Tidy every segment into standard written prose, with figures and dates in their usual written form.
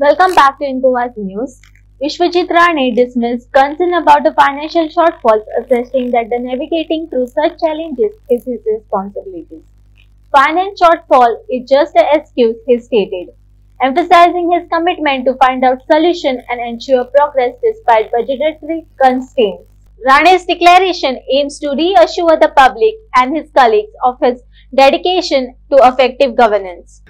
Welcome back to Incova's News. Vishwajit Rane dismissed concern about the financial shortfalls, asserting that the navigating through such challenges is his responsibility. Finance shortfall is just an excuse, he stated, emphasizing his commitment to find out solutions and ensure progress despite budgetary constraints. Rane's declaration aims to reassure the public and his colleagues of his dedication to effective governance.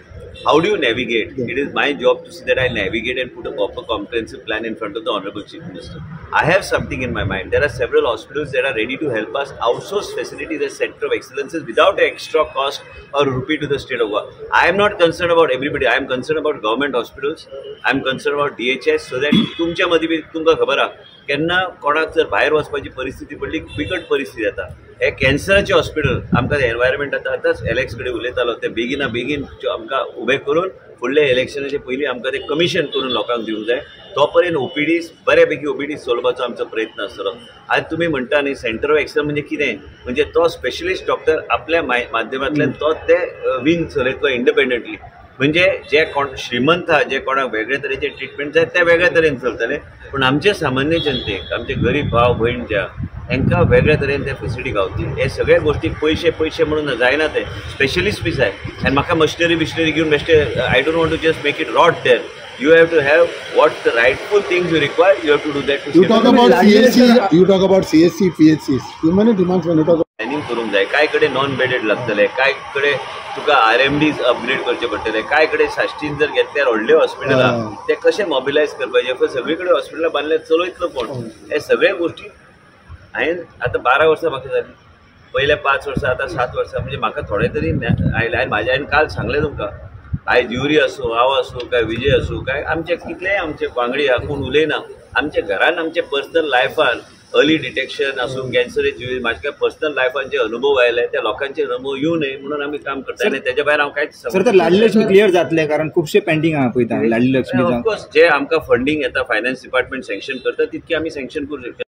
How do you navigate? It is my job to see that I navigate and put a proper comprehensive plan in front of the Honorable Chief Minister. I have something in my mind. There are several hospitals that are ready to help us outsource facilities as center of excellences without extra cost or rupee to the state of Goa. I am not concerned about everybody. I am concerned about government hospitals. I am concerned about DHS so that तुमच्या मध्ये तुमका खबर आहे केन्ना कोणाक जर भायर वचपाची परिस्थिती पडली बिकट परिस्थिती येता हे कॅन्सराचे हॉस्पिटल आमकां इन्वायरमेंट आतांच एलेक्स कडेन उलयतालो ते बेगिना बेगीन आमकां उबे करून फुडले इलेक्शनाचे पयलीं आमकां ते कमिशन करून लोकांक दिवंक जाय तो पर्यंत ओपीडी बऱ्यापैकी ओपीडी चलोवपाचो आमचो प्रयत्न आसतलो आज तुमी म्हणटा न्ही सेंटर ऑफ एक्सलन्स म्हणजे कितें म्हणजे तो स्पेशलिस्ट डॉक्टर आपल्या माध्यमांतल्यान तो ते विंग चलयतलो इंडिपेंडंटली म्हणजे जे कोण श्रीमंत आहा जे कोणाक वेगळे तरेचे ट्रिटमेंट जाय ते वेगळ्या तरेन चलतले पूण आमचे सामान्य जनतेक आमचे गरीब भाव भयण जे तांकां वेगळ्या तरेन ते फेसिलिटी गावतली हे सगळे गोष्टीक पयशे म्हणून जायना ते स्पेशलिस्ट बी जाय आनी म्हाका मशिनरी घेवन बेश्टे I don't want to just make it rot there you have to have what the rightful things you require. You have to do that. You talk about CSC. You talk about CSC, PHCs. Too many demands when you talk. Planning करूंक जाय काय कडेन non bedded लागतले काय कडेन तुका RMDs upgrade करचे पडटले काय कडेन साश्टीन जर घेतल्यार व्हडले हॉस्पिटल ते कशे मोबिलायज करपाचे सगळे कडेन हॉस्पिटलां बांदले चलयतलो कोण हे सगळे गोष्टी हांवें आतां 12 वर्सां म्हाका जाली पयले 5 वर्सां आतां 7 वर्सां म्हणजे म्हाका थोडे तरी आयले आनी म्हाज्या हांवें काल सांगलें तुमकां आयज युरी असो हांव असो काय विजय असो काय आमचे कितलेय आमचे वांगडी हा कोण उलयना आमच्या घरान आमचे पर्सनल लायफान अर्ली डिटेक्शन आसूं कॅन्सराचे म्हाजे काय पर्सनल लायफान जे अनुभव आयले त्या लोकांचे अनुभव येऊ नये म्हणून आम्ही काम करता आनी तेच्या भायर हांव कांयच सर तर लाडली लक्ष्मी क्लियर जातले कारण खूपशे पेंडिंग आहा पळयता लाडली लक्ष्मी ऑफकोर्स जे आमकां फंडिंग येता फायनान्स डिपार्टमेंट सँक्शन करता तितके आमी सँक्शन करूं शकता